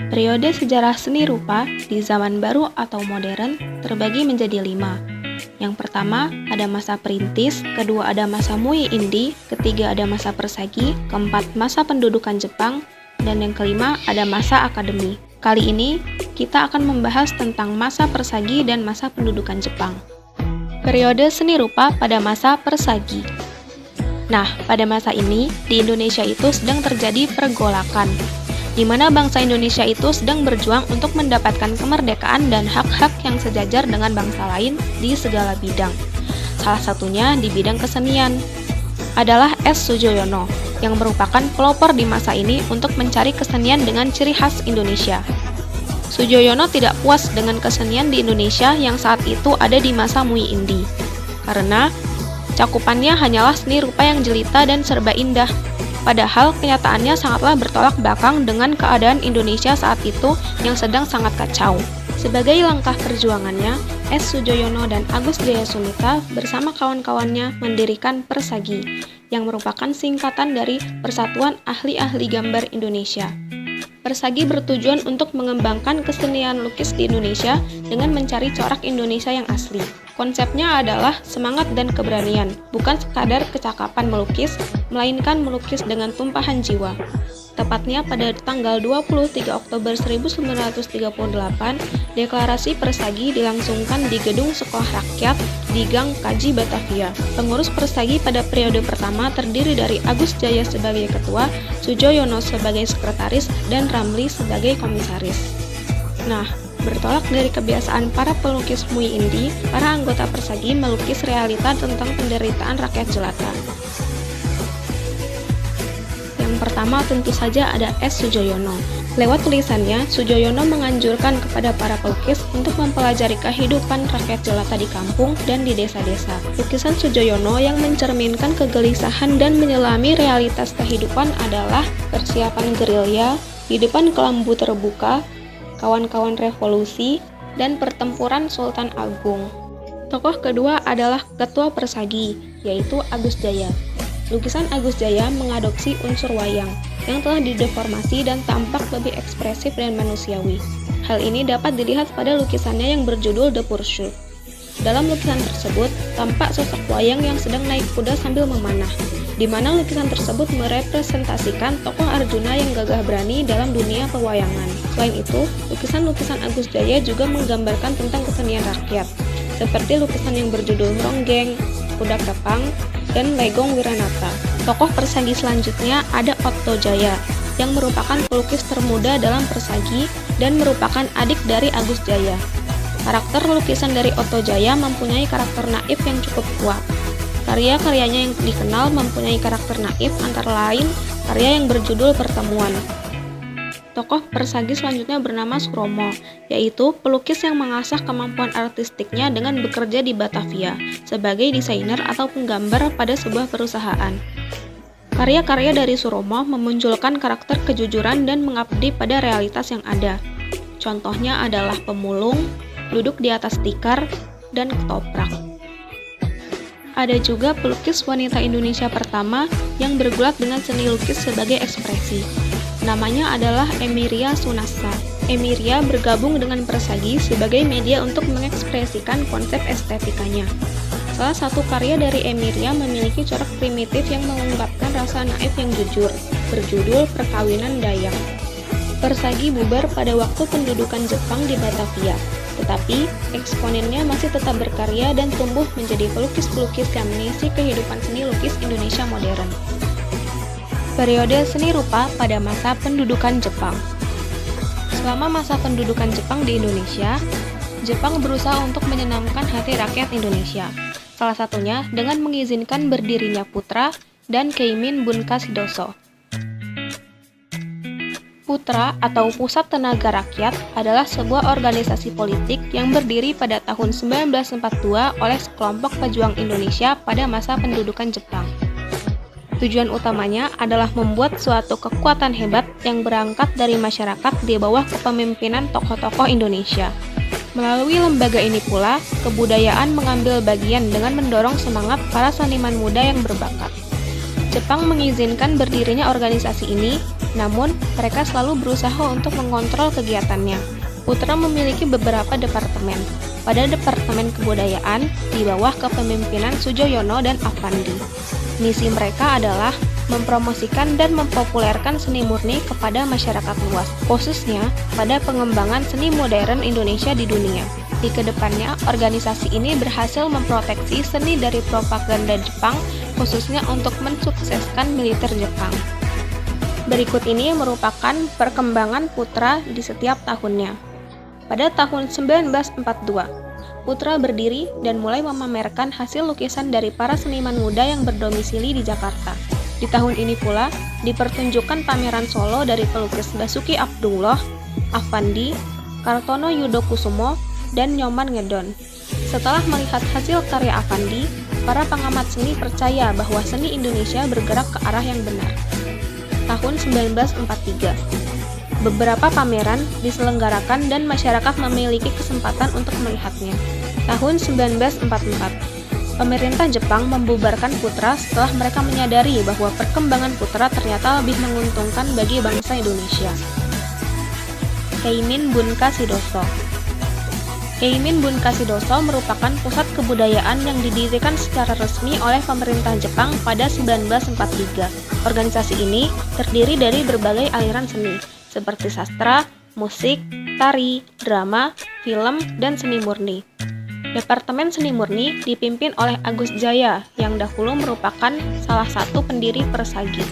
Periode sejarah seni rupa di zaman baru atau modern terbagi menjadi 5. Yang pertama ada masa perintis, kedua ada masa Muei-Indi, ketiga ada masa persagi, keempat masa pendudukan Jepang, dan yang kelima ada masa akademi. Kali ini kita akan membahas tentang masa persagi dan masa pendudukan Jepang. Periode seni rupa pada masa persagi. Nah, pada masa ini di Indonesia itu sedang terjadi pergolakan, di mana bangsa Indonesia itu sedang berjuang untuk mendapatkan kemerdekaan dan hak-hak yang sejajar dengan bangsa lain di segala bidang. Salah satunya di bidang kesenian adalah S. Sudjojono, yang merupakan pelopor di masa ini untuk mencari kesenian dengan ciri khas Indonesia. Sudjojono tidak puas dengan kesenian di Indonesia yang saat itu ada di masa Muei-Indi, karena cakupannya hanyalah seni rupa yang jelita dan serba indah. Padahal kenyataannya sangatlah bertolak belakang dengan keadaan Indonesia saat itu yang sedang sangat kacau. Sebagai langkah perjuangannya, S. Sudjojono dan Agus Jaya Sumita bersama kawan-kawannya mendirikan Persagi, yang merupakan singkatan dari Persatuan Ahli-Ahli Gambar Indonesia. Persagi bertujuan untuk mengembangkan kesenian lukis di Indonesia dengan mencari corak Indonesia yang asli. Konsepnya adalah semangat dan keberanian, bukan sekadar kecakapan melukis, melainkan melukis dengan tumpahan jiwa. Tepatnya pada tanggal 23 Oktober 1938, Deklarasi Persagi dilangsungkan di Gedung Sekolah Rakyat di Gang Kaji Batavia. Pengurus Persagi pada periode pertama terdiri dari Agus Jaya sebagai ketua, Sudjojono sebagai sekretaris, dan Ramli sebagai komisaris. Nah, bertolak dari kebiasaan para pelukis Muei-Indi, para anggota Persagi melukis realita tentang penderitaan rakyat jelata. Yang pertama tentu saja ada S. Sudjojono. Lewat tulisannya, Sudjojono menganjurkan kepada para pelukis untuk mempelajari kehidupan rakyat jelata di kampung dan di desa-desa. Lukisan Sudjojono yang mencerminkan kegelisahan dan menyelami realitas kehidupan adalah persiapan gerilya, di depan kelambu terbuka, kawan-kawan revolusi, dan pertempuran Sultan Agung. Tokoh kedua adalah ketua Persagi, yaitu Agus Jaya. Lukisan Agus Jaya mengadopsi unsur wayang yang telah dideformasi dan tampak lebih ekspresif dan manusiawi. Hal ini dapat dilihat pada lukisannya yang berjudul The Pursuit. Dalam lukisan tersebut, tampak sosok wayang yang sedang naik kuda sambil memanah, di mana lukisan tersebut merepresentasikan tokoh Arjuna yang gagah berani dalam dunia pewayangan. Selain itu, lukisan-lukisan Agus Jaya juga menggambarkan tentang kesenian rakyat, seperti lukisan yang berjudul Ronggeng, Kuda Kepang, dan Legong Wiranata. Tokoh Persagi selanjutnya ada Otto Jaya, yang merupakan pelukis termuda dalam Persagi dan merupakan adik dari Agus Jaya. Karakter lukisan dari Otto Jaya mempunyai karakter naif yang cukup kuat. Karya-karyanya yang dikenal mempunyai karakter naif antara lain karya yang berjudul Pertemuan. Tokoh Persagi selanjutnya bernama Suromo, yaitu pelukis yang mengasah kemampuan artistiknya dengan bekerja di Batavia sebagai desainer atau penggambar pada sebuah perusahaan. Karya-karya dari Suromo memunculkan karakter kejujuran dan mengabdi pada realitas yang ada. Contohnya adalah pemulung, duduk di atas tikar, dan ketoprak. Ada juga pelukis wanita Indonesia pertama yang bergulat dengan seni lukis sebagai ekspresi. Namanya adalah Emiria Sunasa. Emiria bergabung dengan Persagi sebagai media untuk mengekspresikan konsep estetikanya. Salah satu karya dari Emiria memiliki corak primitif yang mengungkapkan rasa naif yang jujur, berjudul Perkawinan Dayak. Persagi bubar pada waktu pendudukan Jepang di Batavia, tetapi eksponennya masih tetap berkarya dan tumbuh menjadi pelukis-pelukis yang mengisi kehidupan seni lukis Indonesia modern. Periode seni rupa pada masa pendudukan Jepang. Selama masa pendudukan Jepang di Indonesia, Jepang berusaha untuk menyenangkan hati rakyat Indonesia, salah satunya dengan mengizinkan berdirinya Putra dan Keimin Bunkasidoso. Putra atau Pusat Tenaga Rakyat adalah sebuah organisasi politik yang berdiri pada tahun 1942 oleh sekelompok pejuang Indonesia pada masa pendudukan Jepang. Tujuan utamanya adalah membuat suatu kekuatan hebat yang berangkat dari masyarakat di bawah kepemimpinan tokoh-tokoh Indonesia. Melalui lembaga ini pula, kebudayaan mengambil bagian dengan mendorong semangat para seniman muda yang berbakat. Jepang mengizinkan berdirinya organisasi ini Namun, mereka selalu berusaha untuk mengontrol kegiatannya. Putra memiliki beberapa departemen. Pada Departemen Kebudayaan, di bawah kepemimpinan Soejoyono dan Affandi. Misi mereka adalah mempromosikan dan mempopulerkan seni murni kepada masyarakat luas, khususnya pada pengembangan seni modern Indonesia di dunia. Di kedepannya, organisasi ini berhasil memproteksi seni dari propaganda Jepang, khususnya untuk mensukseskan militer Jepang. Berikut ini merupakan perkembangan Putra di setiap tahunnya. Pada tahun 1942, Putra berdiri dan mulai memamerkan hasil lukisan dari para seniman muda yang berdomisili di Jakarta. Di tahun ini pula, dipertunjukkan pameran solo dari pelukis Basuki Abdullah, Affandi, Kartono Yudokusumo, dan Nyoman Ngedon. Setelah melihat hasil karya Affandi, para pengamat seni percaya bahwa seni Indonesia bergerak ke arah yang benar. Tahun 1943, beberapa pameran diselenggarakan dan masyarakat memiliki kesempatan untuk melihatnya. Tahun 1944, pemerintah Jepang membubarkan Putra setelah mereka menyadari bahwa perkembangan Putra ternyata lebih menguntungkan bagi bangsa Indonesia. Keimin Bunka Sidoso. Keimin Bunka Sidoso merupakan pusat kebudayaan yang didirikan secara resmi oleh pemerintah Jepang pada 1943. Organisasi ini terdiri dari berbagai aliran seni, seperti sastra, musik, tari, drama, film, dan seni murni. Departemen Seni Murni dipimpin oleh Agus Jaya, yang dahulu merupakan salah satu pendiri Persagi.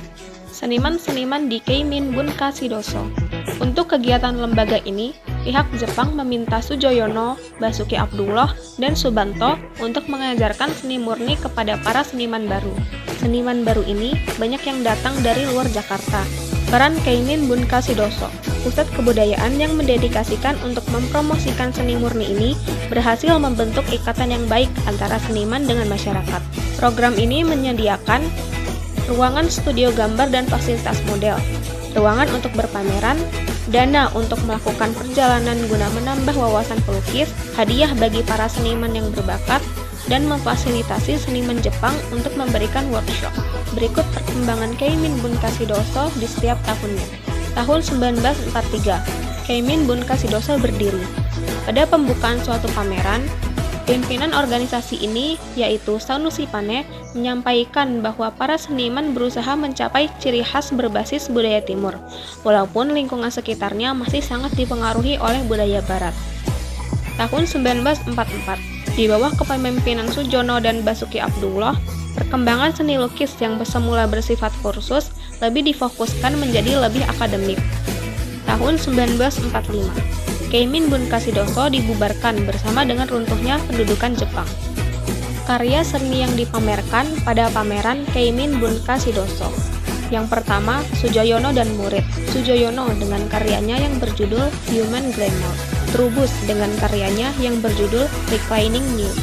Seniman-seniman di Keimin Bunka Sidoso. Untuk kegiatan lembaga ini, pihak Jepang meminta Soejoyono, Basuki Abdullah, dan Subanto untuk mengajarkan seni murni kepada para seniman baru. Seniman baru ini banyak yang datang dari luar Jakarta. Peran Keimin Bunka Sidoso, pusat kebudayaan yang mendedikasikan untuk mempromosikan seni murni ini, berhasil membentuk ikatan yang baik antara seniman dengan masyarakat. Program ini menyediakan ruangan studio gambar dan fasilitas model, ruangan untuk berpameran, dana untuk melakukan perjalanan guna menambah wawasan pelukis, hadiah bagi para seniman yang berbakat, dan memfasilitasi seniman Jepang untuk memberikan workshop. Berikut perkembangan Keimin Bunka Sidoso di setiap tahunnya. Tahun 1943, Keimin Bunka Sidoso berdiri. Pada pembukaan suatu pameran, pimpinan organisasi ini, yaitu Sanusi Pane, menyampaikan bahwa para seniman berusaha mencapai ciri khas berbasis budaya Timur, walaupun lingkungan sekitarnya masih sangat dipengaruhi oleh budaya Barat. Tahun 1944, di bawah kepemimpinan Soejono dan Basuki Abdullah, perkembangan seni lukis yang semula bersifat kursus lebih difokuskan menjadi lebih akademik. Tahun 1945, Keimin Bunka Sidoso dibubarkan bersama dengan runtuhnya pendudukan Jepang. Karya seni yang dipamerkan pada pameran Keimin Bunka Sidoso. Yang pertama, Soejoyono dan Murid. Soejoyono dengan karyanya yang berjudul Human Glamour. Trubus dengan karyanya yang berjudul Reclining Nude.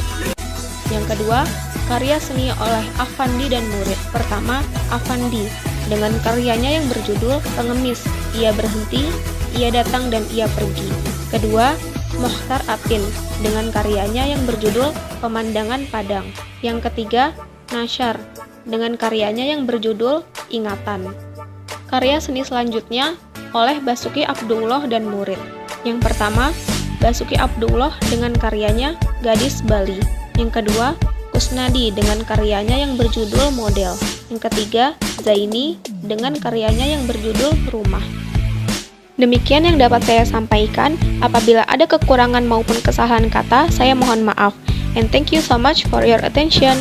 Yang kedua, karya seni oleh Affandi dan Murid. Pertama, Affandi dengan karyanya yang berjudul Pengemis. Ia berhenti, ia datang dan ia pergi. Kedua, Mokhtar Atin dengan karyanya yang berjudul Pemandangan Padang. Yang ketiga, Nasyar dengan karyanya yang berjudul Ingatan. Karya seni selanjutnya oleh Basuki Abdullah dan Murid. Yang pertama, Basuki Abdullah dengan karyanya Gadis Bali. Yang kedua, Kusnadi dengan karyanya yang berjudul Model. Yang ketiga, Zaini dengan karyanya yang berjudul Rumah. Demikian yang dapat saya sampaikan. Apabila ada kekurangan maupun kesalahan kata, saya mohon maaf. And thank you so much for your attention.